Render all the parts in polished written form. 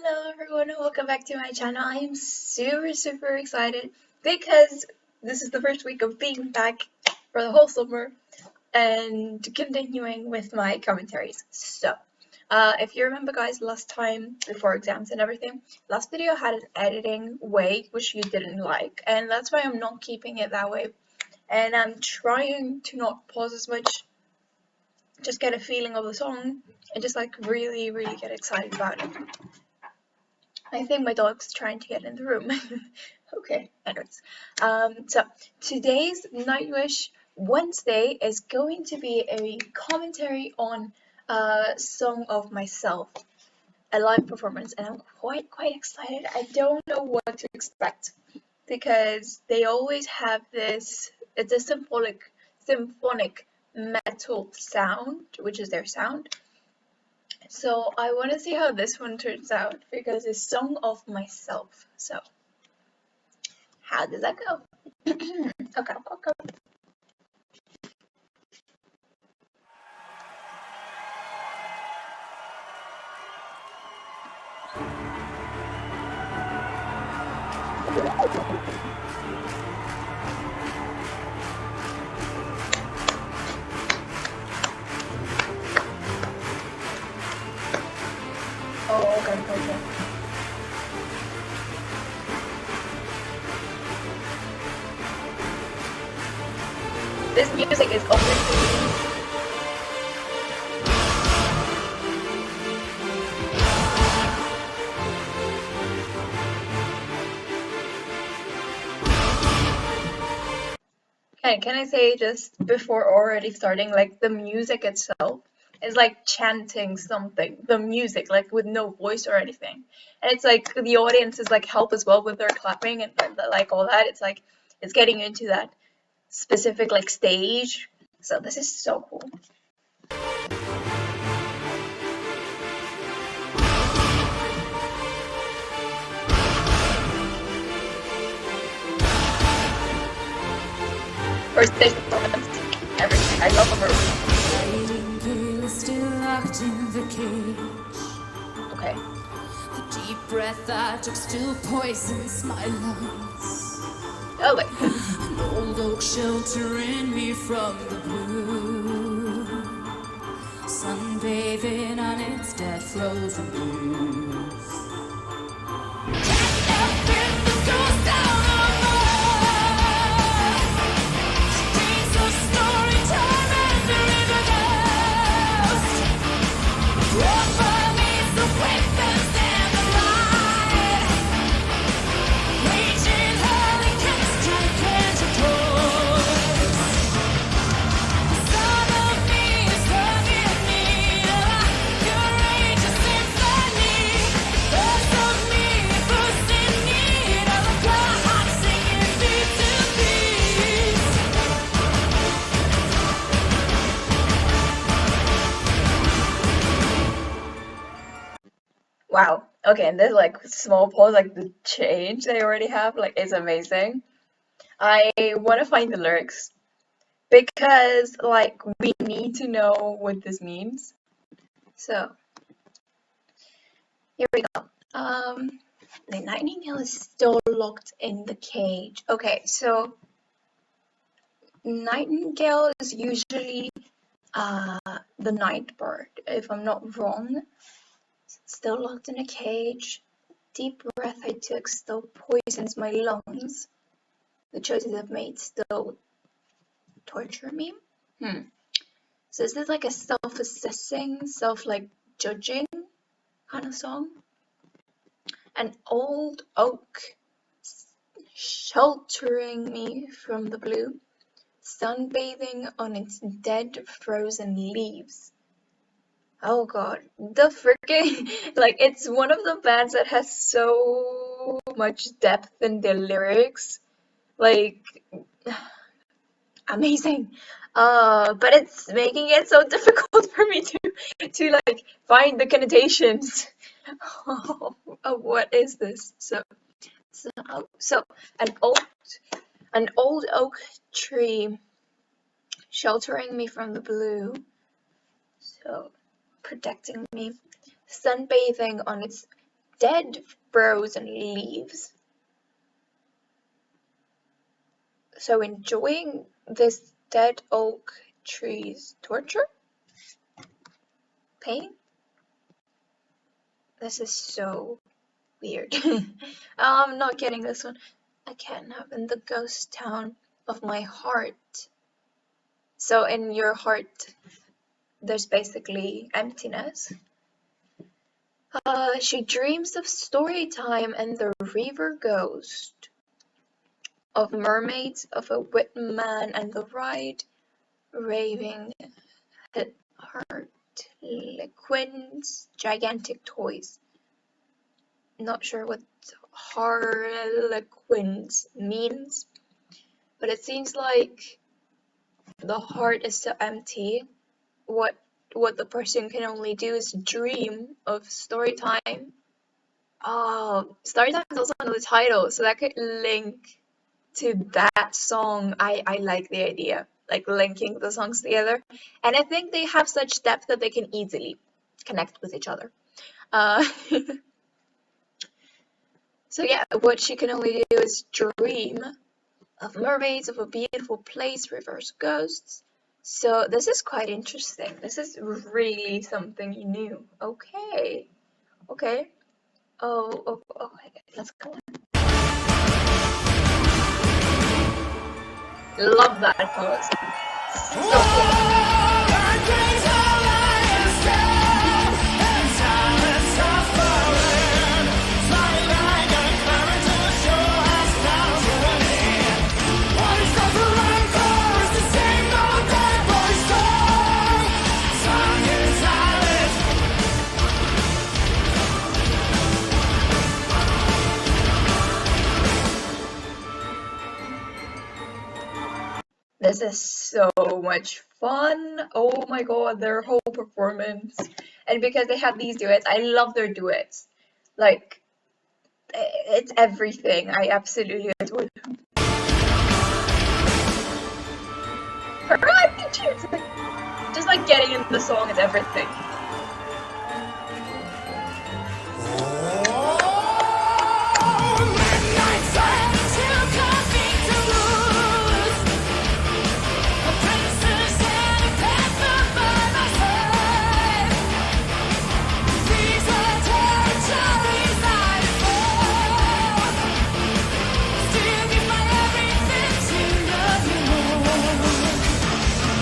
Hello everyone and welcome back to my channel. I am super excited because this is the first week of being back for the whole summer and continuing with my commentaries. So, if you remember guys, last time before exams and everything, last video had an editing way which you didn't like, and that's why I'm not keeping it that way. And I'm trying to not pause as much, just get a feeling of the song and just like really get excited about it. I think my dog's trying to get in the room. Okay, anyways. So today's Nightwish Wednesday is going to be a commentary on a song of myself, a live performance, and I'm quite excited. I don't know what to expect because they always have this, it's a symphonic metal sound, which is their sound. So I want to see how this one turns out because it's song of myself. So how does that go? Okay. Oh, okay. This music is always Okay, can I say just before already starting, like the music itself is like chanting something. The music, like with no voice or anything. And it's like the audience is like help as well with their clapping and like all that. It's like it's getting into that specific like stage. So this is so cool. First stage performance, everything. I love her. Still locked in the cage. Okay. The deep breath I took still poisons my lungs. Oh wait. An old oak sheltering me from the blue. Sunbathing on its dead frozen blues. Wow. Okay, and there's like small pause, like the change they already have, like is amazing. I want to find the lyrics because like we need to know what this means. So here we go. The nightingale is still locked in the cage. Okay, so nightingale is usually the night bird, if I'm not wrong. Still locked in a cage. Deep breath I took still poisons my lungs. The choices I've made still torture me. So is this like a self-assessing, self-judging kind of song? An old oak sheltering me from the blue, sunbathing on its dead frozen leaves. Oh god, the freaking, like, it's one of the bands that has so much depth in their lyrics, like, amazing. But it's making it so difficult for me to like find the connotations. Oh, what is this? So an old oak tree sheltering me from the blue. So protecting me, sunbathing on its dead frozen leaves. So enjoying this dead oak tree's torture? Pain? This is so weird. I'm not getting this one. I can't have in the ghost town of my heart. So in your heart, there's basically emptiness. She dreams of story time and the river ghost, of mermaids, of a wit man and the ride, raving harlequins, gigantic toys. Not sure what harlequins means, but it seems like the heart is so empty. What the person can only do is dream of story time. Oh, story time is also in the title, so that could link to that song. I like the idea, like linking the songs together, and I think they have such depth that they can easily connect with each other. So yeah, what she can only do is dream of mermaids, of a beautiful place, rivers, ghosts. So this is quite interesting. This is really something new. Okay. Oh, let's go on. Love that pose. So cool. This is so much fun. Oh my god, their whole performance. And because they have these duets, I love their duets. Like, it's everything. I absolutely adore them. Her attitude, just like getting in the song is everything.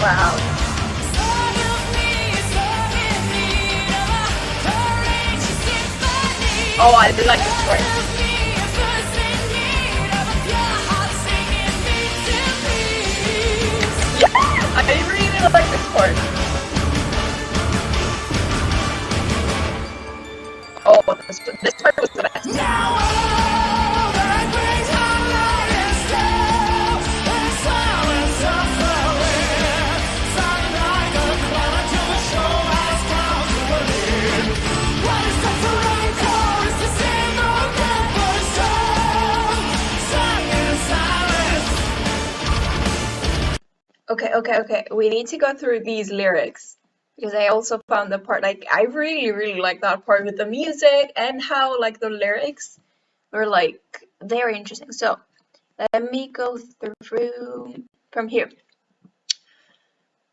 Wow. Oh, I did like this part. Yeah, I really like this part. Oh, this part was the best. Okay. We need to go through these lyrics because I also found the part, like, I really like that part with the music and how, like, the lyrics were, like, very interesting. So let me go through from here.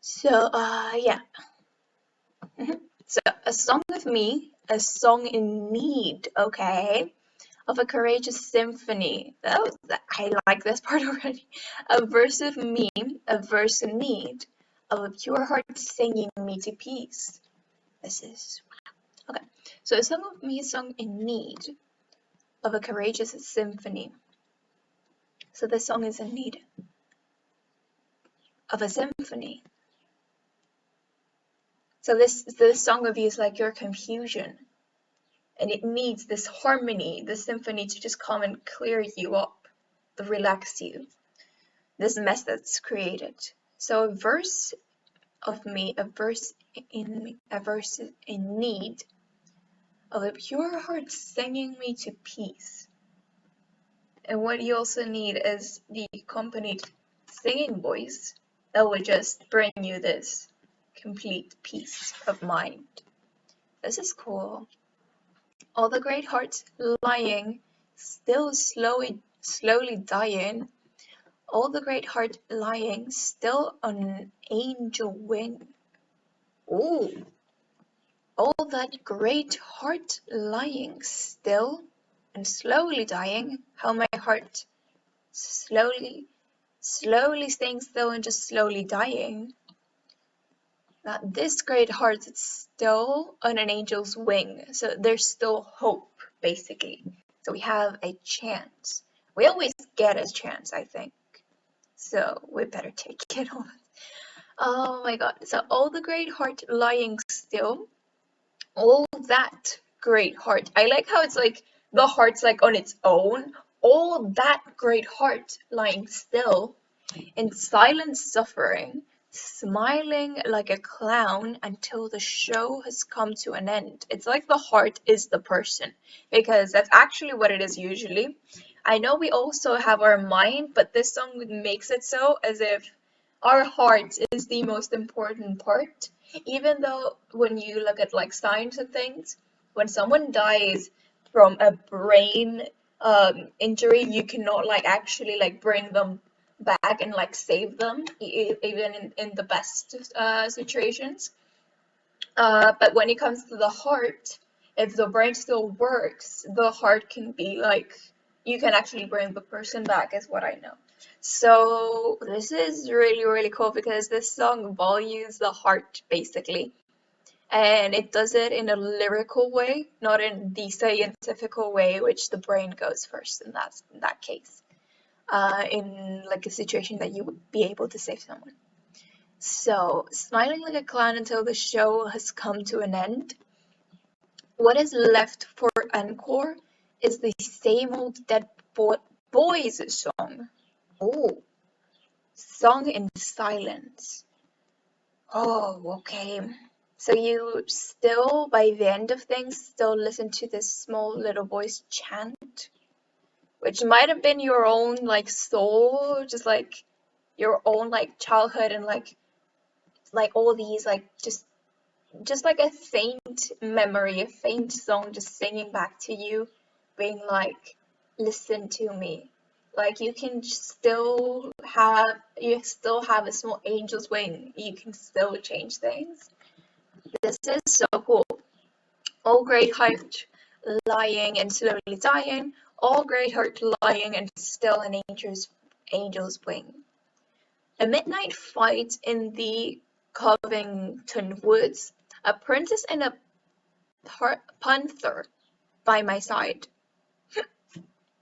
So, yeah. So, a song of me, a song in need, okay? Of a courageous symphony. I like this part already. A verse of me, a verse in need, of a pure heart singing me to peace. This is okay. So a song of me, a song in need, of a courageous symphony. So this song is in need of a symphony. So this song of you is like your confusion. And it needs this harmony, this symphony to just come and clear you up, to relax you. This mess that's created. So a verse of me, a verse in need of a pure heart singing me to peace. And what you also need is the accompanied singing voice that will just bring you this complete peace of mind. This is cool. All the great hearts lying, still slowly dying. All the great heart lying, still on an angel wing. Ooh. All that great heart lying still and slowly dying. How my heart slowly staying still and just slowly dying. That this great heart is still on an angel's wing. So there's still hope, basically. So we have a chance. We always get a chance, I think. So we better take it on. Oh my god. So all the great heart lying still. All that great heart. I like how it's like the heart's like on its own. All that great heart lying still in silent suffering, smiling like a clown until the show has come to an end. It's like the heart is the person, because that's actually what it is usually. I know we also have our mind, but this song makes it so as if our heart is the most important part. Even though when you look at like science and things, when someone dies from a brain injury, you cannot like actually like bring them back and like save them, even in the best situations. But when it comes to the heart, if the brain still works, the heart can be like, you can actually bring the person back, is what I know. So this is really, really cool because this song values the heart basically. And it does it in a lyrical way, not in the scientific way, which the brain goes first in that case. In like a situation that you would be able to save someone. So, smiling like a clown until the show has come to an end. What is left for encore is the same old Dead Boys song. Oh, song in silence. Oh, okay. So you still, by the end of things, still listen to this small little voice chant, which might have been your own like soul, just like your own like childhood and like all these like just like a faint memory, a faint song just singing back to you, being like, listen to me. Like you still have a small angel's wing. You can still change things. This is so cool. All great heart lying and slowly dying. All great heart lying and still an angel's wing. A midnight fight in the Covington woods. A princess and a panther by my side.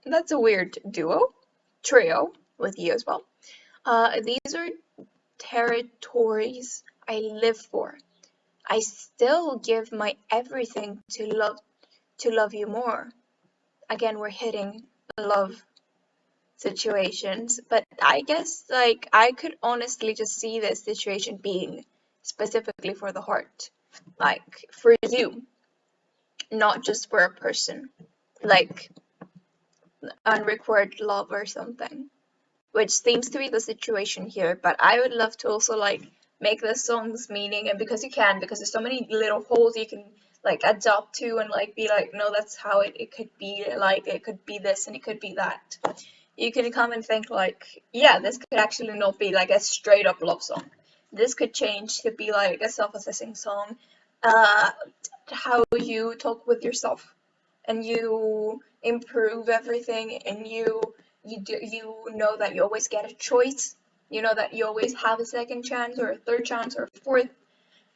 That's a weird trio with you as well. These are territories I live for. I still give my everything to love you more. Again, we're hitting love situations, but I guess like I could honestly just see this situation being specifically for the heart, like for you, not just for a person, like unrequited love or something, which seems to be the situation here. But I would love to also like make the song's meaning, and because there's so many little holes you can like adopt to and like be like, no, that's how it could be, like it could be this and it could be that. You can come and think like, yeah, this could actually not be like a straight up love song. This could change to be like a self-assessing song, how you talk with yourself and you improve everything, and you know that you always get a choice, you know that you always have a second chance or a third chance or a fourth,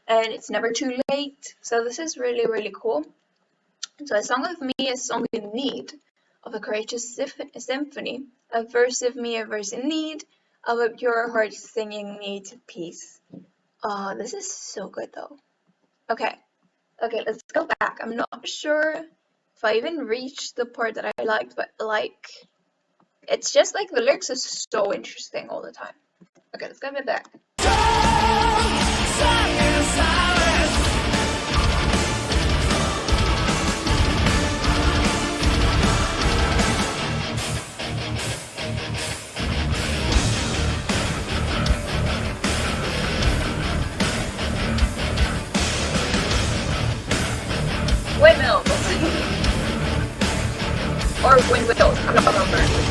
and it's never too late. So this is really, really cool. So a song of me, a song in need of a courageous symphony, a verse of me, a verse in need of a pure heart singing me to peace. Oh, this is so good though. Okay, let's go back. I'm not sure if I even reached the part that I liked, but like, it's just like the lyrics are so interesting all the time. Okay, let's go a bit back. Windmills. Twin Wheels, I don't remember.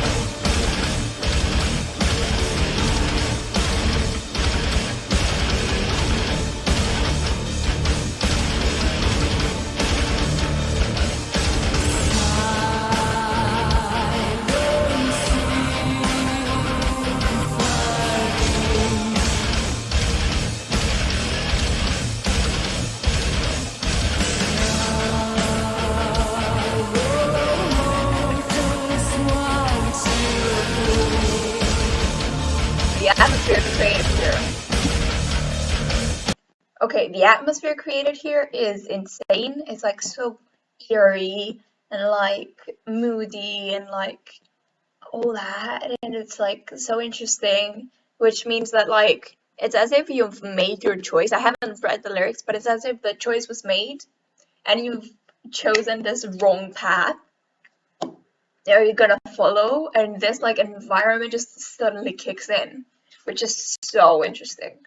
The atmosphere created here. Okay, the atmosphere created here is insane. It's like so eerie and like moody and like all that, and it's like so interesting, which means that like it's as if you've made your choice. I haven't read the lyrics, but it's as if the choice was made and you've chosen this wrong path that you're gonna follow, and this like environment just suddenly kicks in, which is so interesting.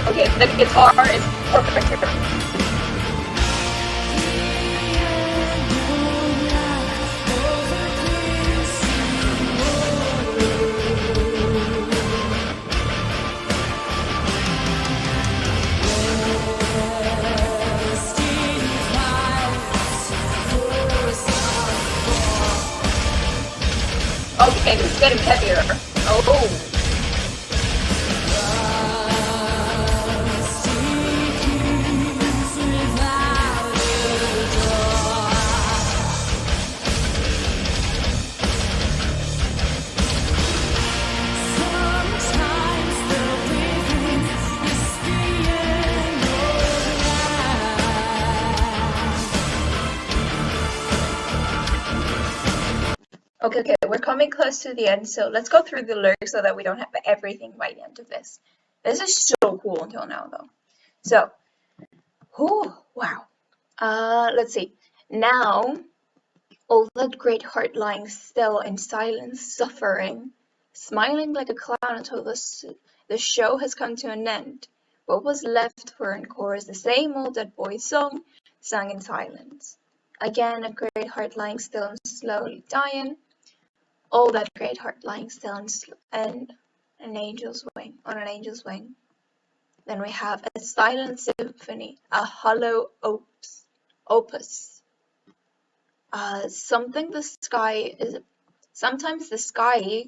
Okay, the guitar is perfect here. Okay, this is getting heavier. Oh. Okay, we're coming close to the end, so let's go through the lyrics so that we don't have everything by the end of this. This is so cool until now, though. So, wow. Let's see. Now, all that great heart lying still in silence, suffering, smiling like a clown until the show has come to an end. What was left for in chorus, the same old dead boy song, sung in silence. Again, a great heart lying still and slowly dying. All that great heart lying still and an angel's wing, on an angel's wing. Then we have a silent symphony, a hollow opus. Something the sky is. Sometimes the sky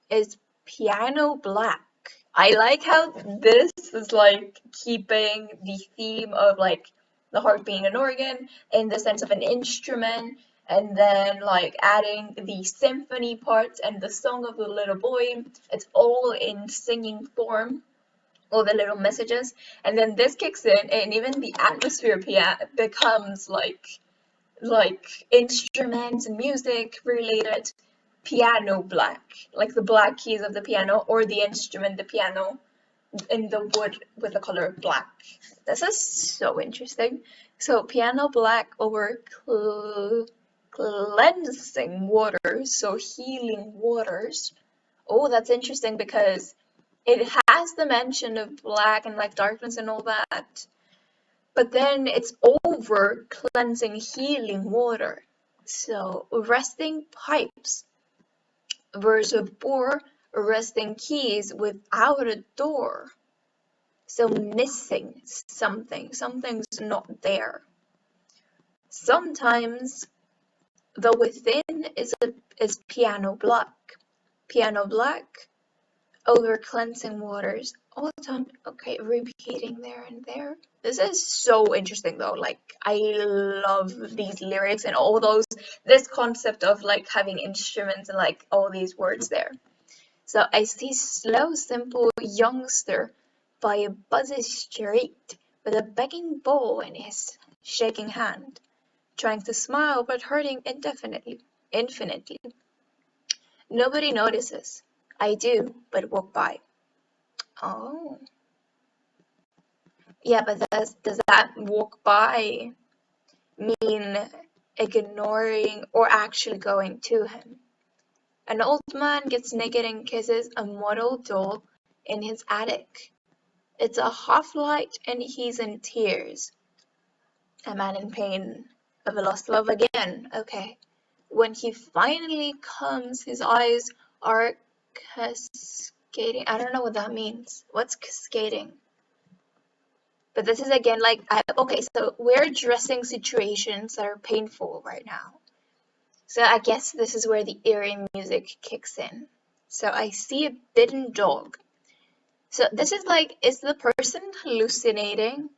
is piano black. I like how this is like keeping the theme of like the heart being an organ in the sense of an instrument, and then like adding the symphony parts and the song of the little boy. It's all in singing form, all the little messages, and then this kicks in, and even the atmosphere becomes like instruments and music related piano black, like the black keys of the piano or the instrument, the piano, in the wood with the color black. This is so interesting. So piano black over cleansing waters, so healing waters. Oh, that's interesting because it has the mention of black and like darkness and all that, but then it's over cleansing healing water. So resting pipes versus bore resting keys without a door. So missing something, something's not there. Sometimes the within is piano black. Piano black over cleansing waters all the time. Okay, repeating there and there. This is so interesting though. Like I love these lyrics and all those, this concept of like having instruments and like all these words there. So I see slow, simple youngster by a busy street with a begging bowl in his shaking hand, trying to smile but hurting infinitely. Nobody notices. I do, but walk by. Oh. Yeah, but does that walk by mean ignoring or actually going to him. An old man gets naked and kisses a model doll in his attic. It's a half light and he's in tears. A man in pain of a lost love again. Okay. When he finally comes, his eyes are cascading. I don't know what that means. What's cascading? But this is again like, okay, so we're addressing situations that are painful right now. So I guess this is where the eerie music kicks in. So I see a bitten dog. So this is like, is the person hallucinating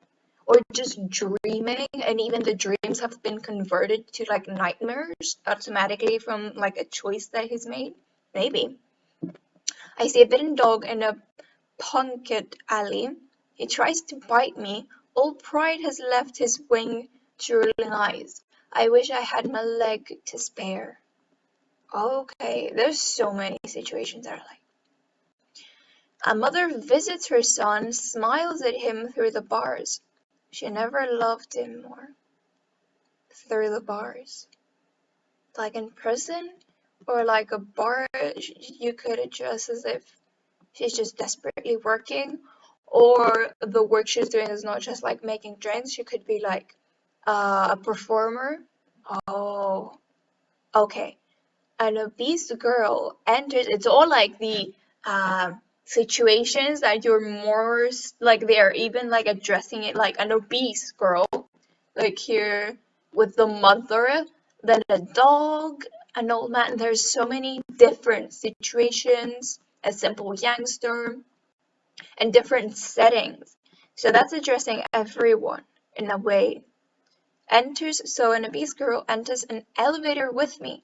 or just dreaming, and even the dreams have been converted to like nightmares automatically from like a choice that he's made? Maybe. I see a bitten dog in a punked alley. He tries to bite me. All pride has left his wing drooling eyes. I wish I had my leg to spare. Okay, there's so many situations that are like. A mother visits her son, smiles at him through the bars. She never loved him more. Through the bars. Like in prison? Or like a bar you could address as if she's just desperately working. Or the work she's doing is not just like making drinks. She could be like a performer. Oh, okay. An obese girl enters. It's all like the situations that you're more like they're even like addressing it like an obese girl, like here with the mother, then a dog, an old man. There's so many different situations, a simple youngster, and different settings. So that's addressing everyone in a way. So an obese girl enters an elevator with me,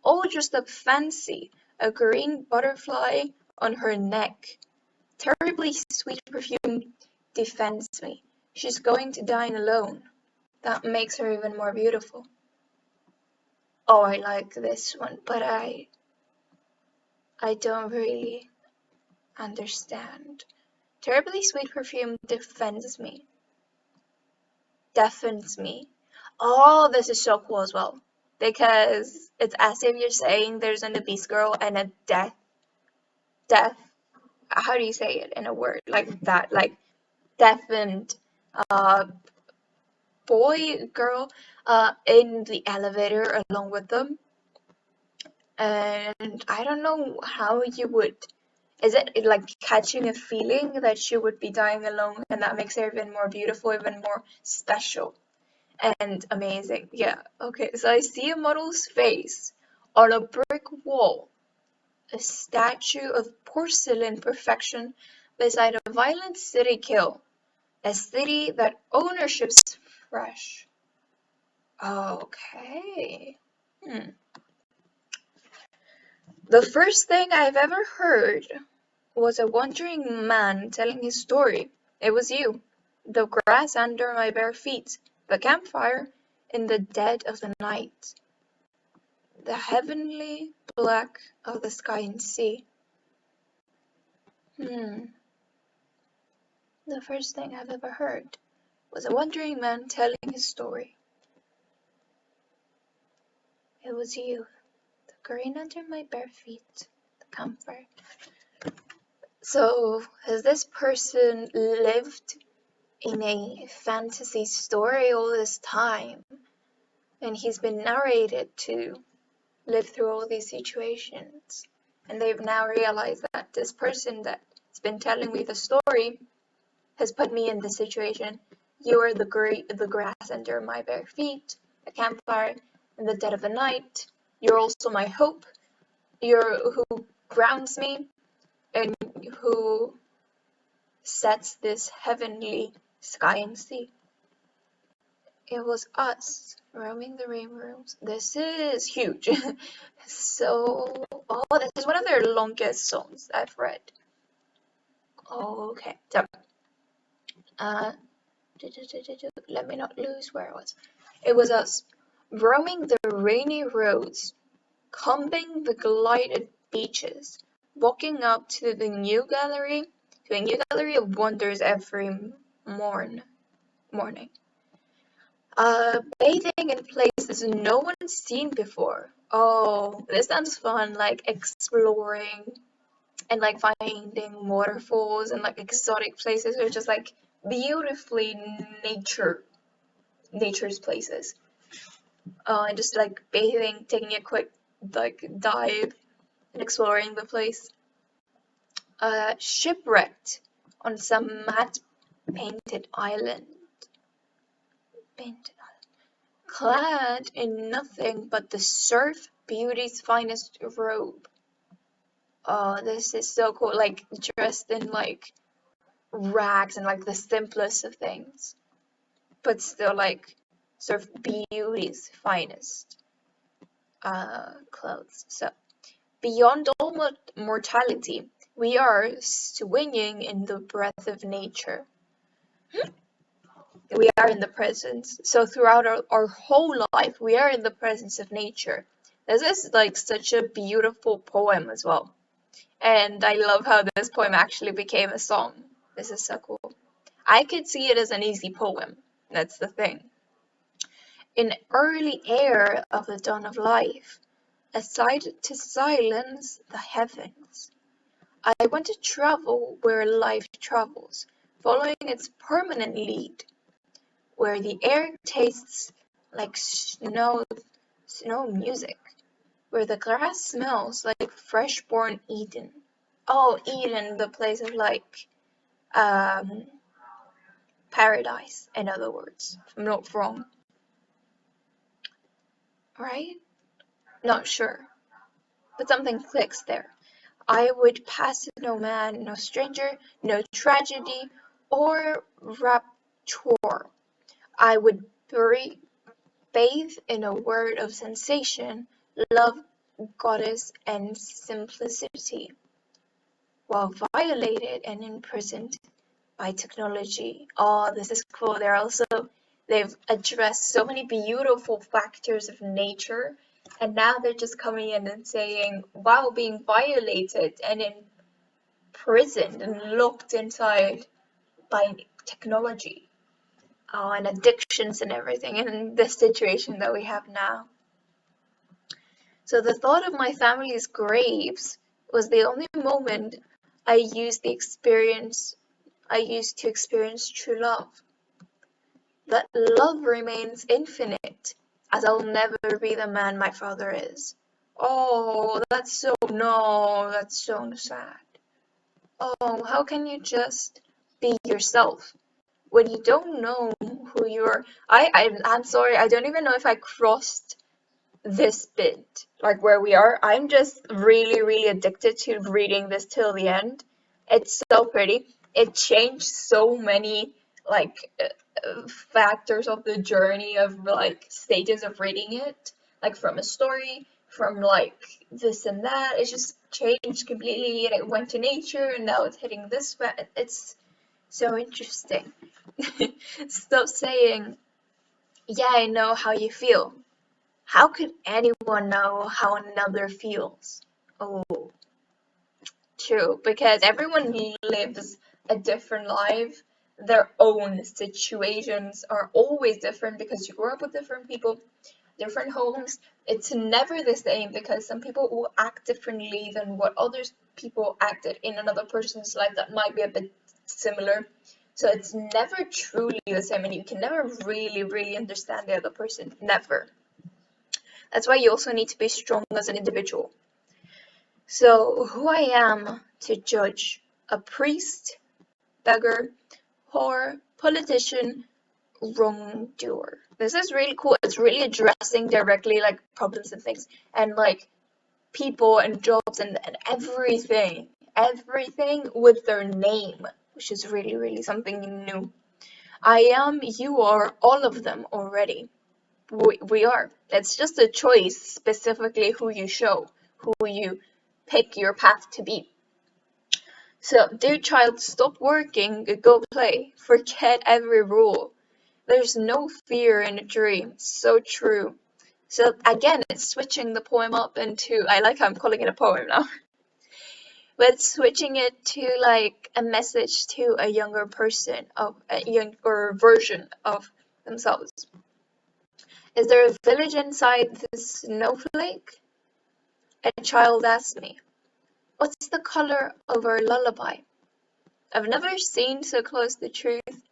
all dressed up fancy, a green butterfly on her neck. Terribly sweet perfume defends me. She's going to dine alone. That makes her even more beautiful. Oh, I like this one, but I don't really understand. Terribly sweet perfume defends me. Deafens me. Oh, this is so cool as well. Because it's as if you're saying there's an obese girl and a deaf, how do you say it in a word like that? Like deafened boy, girl in the elevator along with them. And I don't know how you would, is it like catching a feeling that she would be dying alone, and that makes her even more beautiful, even more special and amazing. Yeah, okay, so I see a model's face on a brick wall, a statue of porcelain perfection beside a violent city kill, a city that ownership's fresh. Okay. The first thing I've ever heard was a wandering man telling his story. It was you. The grass under my bare feet, the campfire in the dead of the night, the heavenly black of the sky and sea. The first thing I've ever heard was a wandering man telling his story. It was you. The green under my bare feet, the campfire. So, has this person lived in a fantasy story all this time, and he's been narrated to live through all these situations, and they've now realized that this person that's been telling me the story has put me in this situation. You are the grass under my bare feet, a campfire in the dead of the night. You're also my hope. You're who grounds me and who sets this heavenly sky and sea. It was us roaming the rainbows. This is huge. So, this is one of their longest songs I've read. Okay, so, let me not lose where I was. It was us roaming the rainy roads, combing the glided beaches, walking up to a new gallery of wonders every morning. Bathing in places no one's seen before. Oh, this sounds fun, like exploring and like finding waterfalls and like exotic places or just like beautifully nature's places. And just like bathing, taking a quick like dive and exploring the place. Shipwrecked on some matte painted island. Painted clad in nothing but the surf beauty's finest robe. Oh, this is so cool. Like dressed in like rags and like the simplest of things, but still like surf beauty's finest clothes. So beyond all mortality, we are swinging in the breath of nature. We are in the presence. So throughout our whole life, we are in the presence of nature. This is like such a beautiful poem as well. And I love how this poem actually became a song. This is so cool. I could see it as an easy poem. That's the thing. In early air of the dawn of life, aside to silence the heavens, I want to travel where life travels, following its permanent lead, where the air tastes like snow music, where the grass smells like fresh-born Eden. Oh, Eden, the place of like paradise, in other words, if I'm not wrong. Right? Not sure, but something clicks there. I would pass no man, no stranger, no tragedy or rapture. I would bathe in a word of sensation, love, goddess, and simplicity, while violated and imprisoned by technology. Oh, this is cool. They've addressed so many beautiful factors of nature, and now they're just coming in and saying, while being violated and imprisoned and locked inside by technology, and addictions and everything, and this situation that we have now. So the thought of my family's graves was the only moment I used to experience true love. That love remains infinite, as I'll never be the man my father is. Oh, that's so sad. Oh, how can you just be yourself when you don't know who you are? I'm sorry, I don't even know if I crossed this bit, like where we are. I'm just really, really addicted to reading this till the end. It's so pretty. It changed so many like factors of the journey of like stages of reading it, like from a story, from like this and that. It just changed completely, and it went to nature, and now it's hitting this. It's so interesting. Stop saying, "Yeah, I know how you feel." How could anyone know how another feels? Oh, true, because everyone lives a different life. Their own situations are always different because you grow up with different people, different homes. It's never the same because some people will act differently than what other people acted in another person's life that might be a bit similar. So it's never truly the same, and you can never really, really understand the other person. Never. That's why you also need to be strong as an individual. So, who I am to judge a priest, beggar, whore, politician, wrongdoer. This is really cool. It's really addressing directly like problems and things, and like people and jobs and everything. Everything with their name, which is really, really something new. I am, you are, all of them already. We are. It's just a choice, specifically who you show, who you pick your path to be. So, dear child, stop working, go play. Forget every rule. There's no fear in a dream. So true. So again, it's switching the poem up into, I like how I'm calling it a poem now, but switching it to like a message to a younger person, of a younger version of themselves. Is there a village inside the snowflake? A child asked me. What's the color of our lullaby? I've never seen so close to truth.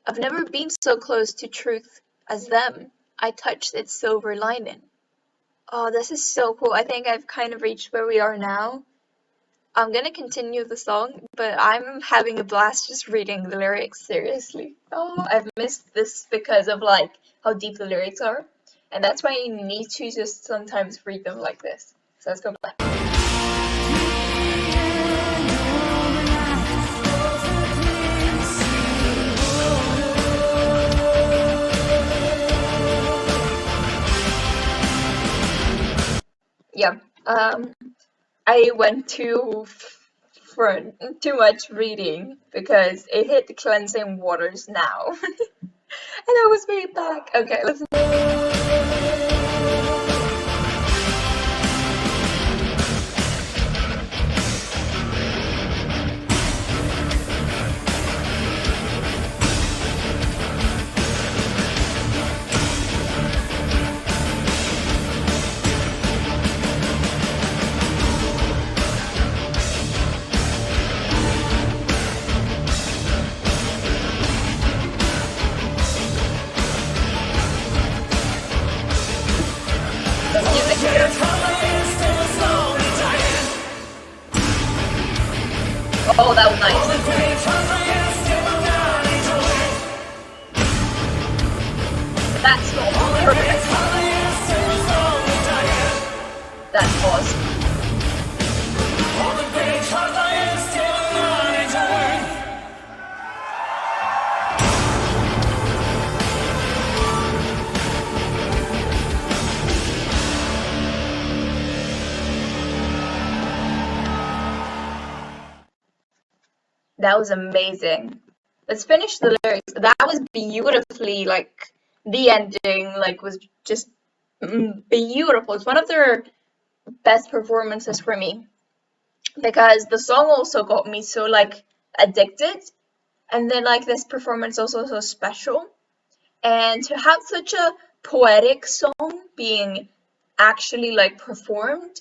I've never been so close to truth as them. I touched its silver lining. Oh, this is so cool. I think I've kind of reached where we are now. I'm gonna continue the song, but I'm having a blast just reading the lyrics, seriously. Oh, I've missed this because of like how deep the lyrics are. And that's why you need to just sometimes read them like this. So let's go back. Yeah, I went for too much reading because it hit the cleansing waters now. And I was way back. Okay, let's. Oh, that was nice. That's not perfect. That's awesome. That was amazing. Let's finish the lyrics. That was beautifully, like, the ending, like, was just beautiful. It's one of their best performances for me. Because the song also got me so, like, addicted. And then, like, this performance also so special. And to have such a poetic song being actually, like, performed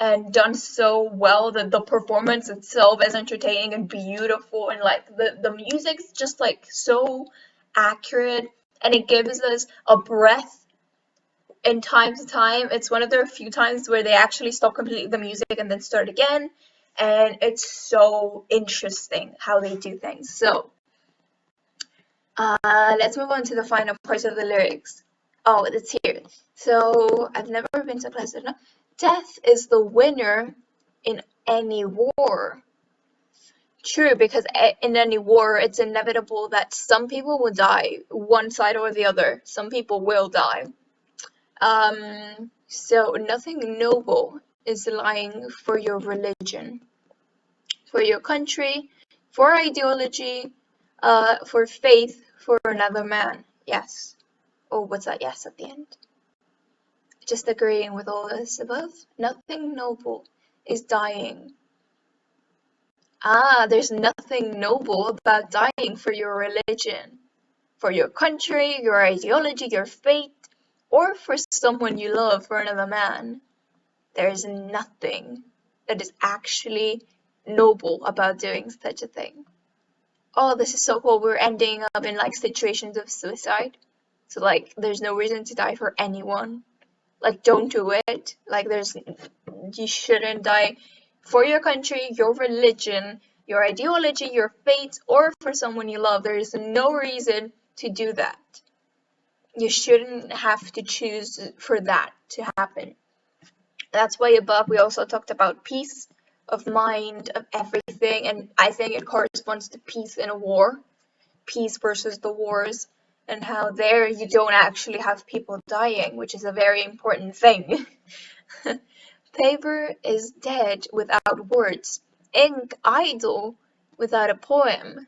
and done so well that the performance itself is entertaining and beautiful, and like the music's just like so accurate, and it gives us a breath in time to time. It's one of their few times where they actually stop completely the music and then start again, and it's so interesting how they do things. So let's move on to the final parts of the lyrics. Oh, it's here. So I've never been so pleasant. No? Death is the winner in any war. True, because in any war, it's inevitable that some people will die, one side or the other. Some people will die. So nothing noble is lying for your religion, for your country, for ideology, for faith, for another man. Yes. Oh, what's that yes at the end? Just agreeing with all this above. Nothing noble is dying. There's nothing noble about dying for your religion, for your country, your ideology, your faith, or for someone you love, for another man. There is nothing that is actually noble about doing such a thing. Oh, this is so cool. We're ending up in like situations of suicide. So like there's no reason to die for anyone. Like don't do it. Like you shouldn't die for your country, your religion, your ideology, your faith, or for someone you love. There is no reason to do that. You shouldn't have to choose for that to happen. That's why above we also talked about peace of mind, of everything, and I think it corresponds to peace in a war, peace versus the wars, and how there you don't actually have people dying, which is a very important thing. Paper is dead without words, ink idle without a poem.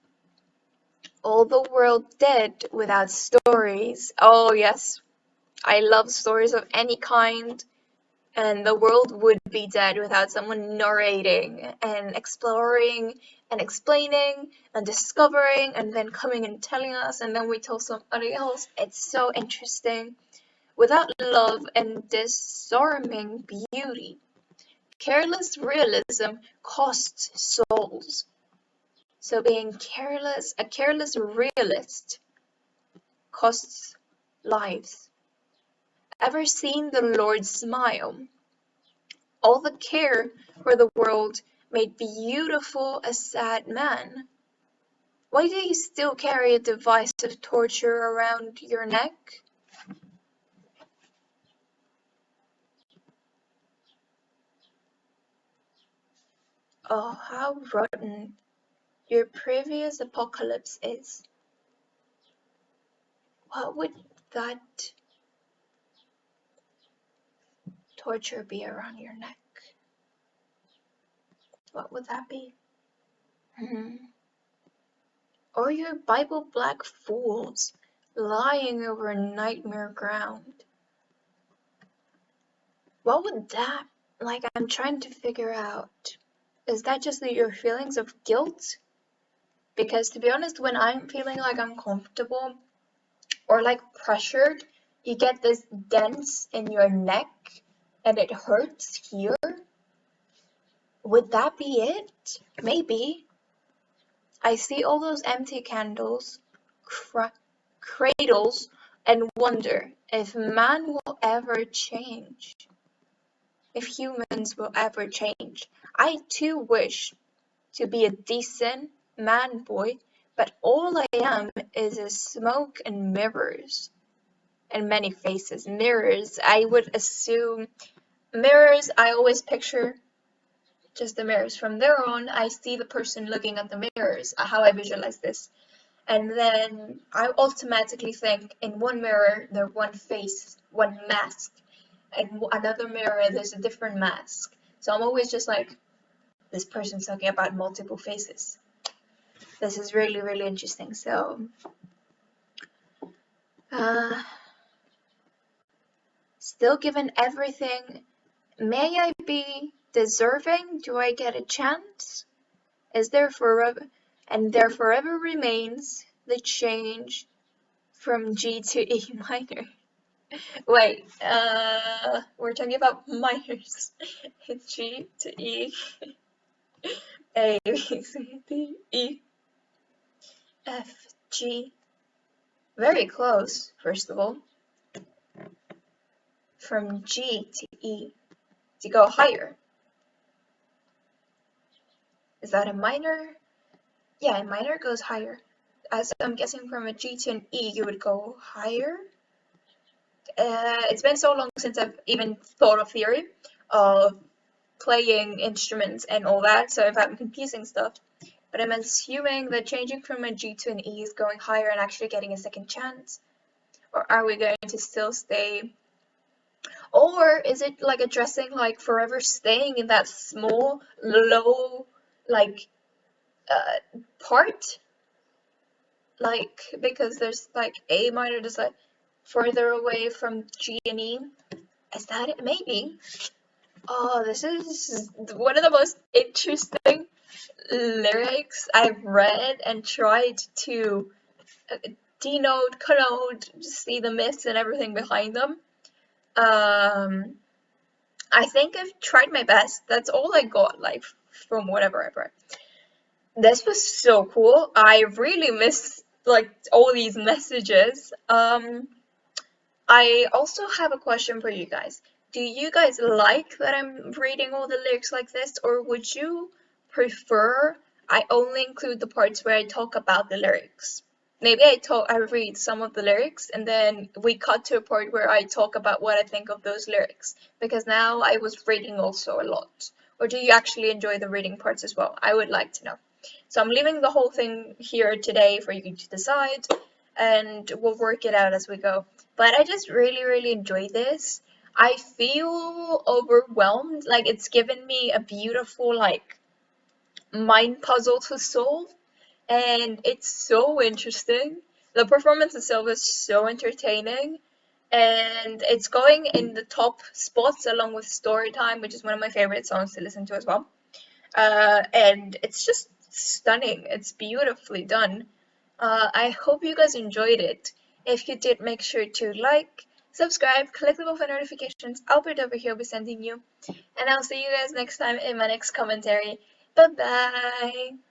All the world dead without stories. Oh yes, I love stories of any kind. And the world would be dead without someone narrating and exploring and explaining and discovering and then coming and telling us, and then we tell somebody else. It's so interesting. without love and disarming beauty. Careless realism costs souls. So being careless, a careless realist costs lives. Ever seen the Lord smile? All the care for the world made beautiful a sad man. Why do you still carry a device of torture around your neck? Oh, how rotten your previous apocalypse is. What would that torture be around your neck? What would that be? Or your Bible black fools lying over nightmare ground. What would that, like, I'm trying to figure out, is that just your feelings of guilt? Because to be honest, when I'm feeling like uncomfortable or like pressured, you get this dense in your neck and it hurts here. Would that be it? Maybe. I see all those empty candles, cradles, and wonder if man will ever change. If humans will ever change. I too wish to be a decent man boy, but all I am is a smoke and mirrors. And many faces. Mirrors, I would assume. Mirrors, I always picture just the mirrors. From there on, I see the person looking at the mirrors, how I visualize this. And then I automatically think in one mirror, there's one face, one mask. And another mirror, there's a different mask. So I'm always just like, this person's talking about multiple faces. This is really, really interesting. So, still given everything, may I be deserving? Do I get a chance? Is there forever, and there forever remains the change from G to E minor. Wait, we're talking about minors. It's G to E, A, B, C, D, E, F, G. Very close, first of all. From G to E, to go higher. Is that a minor? Yeah, a minor goes higher. As I'm guessing from a G to an E, you would go higher. It's been so long since I've even thought of theory of playing instruments and all that, so if I'm confusing stuff. But I'm assuming that changing from a G to an E is going higher and actually getting a second chance. Or are we going to still stay? Or is it like addressing like forever staying in that small, low, like, part? Like, because there's like A minor just like further away from G and E. Is that it? Maybe. Oh, this is one of the most interesting lyrics I've read and tried to denote, connote, see the myths and everything behind them. I think I've tried my best. That's all I got, like, from whatever I've read. This was so cool. I really missed, like, all these messages. I also have a question for you guys. Do you guys like that I'm reading all the lyrics like this, or would you prefer I only include the parts where I talk about the lyrics? Maybe I read some of the lyrics and then we cut to a part where I talk about what I think of those lyrics, because now I was reading also a lot. Or do you actually enjoy the reading parts as well? I would like to know. So I'm leaving the whole thing here today for you to decide, and we'll work it out as we go. But I just really, really enjoy this. I feel overwhelmed, like it's given me a beautiful, like, mind puzzle to solve, and it's so interesting. The performance itself is so entertaining, and it's going in the top spots along with Storytime, which is one of my favorite songs to listen to as well. And it's just stunning. It's beautifully done. I hope you guys enjoyed it. If you did, make sure to like, subscribe, click the bell for notifications. Albert over here will be sending you. And I'll see you guys next time in my next commentary. Bye bye!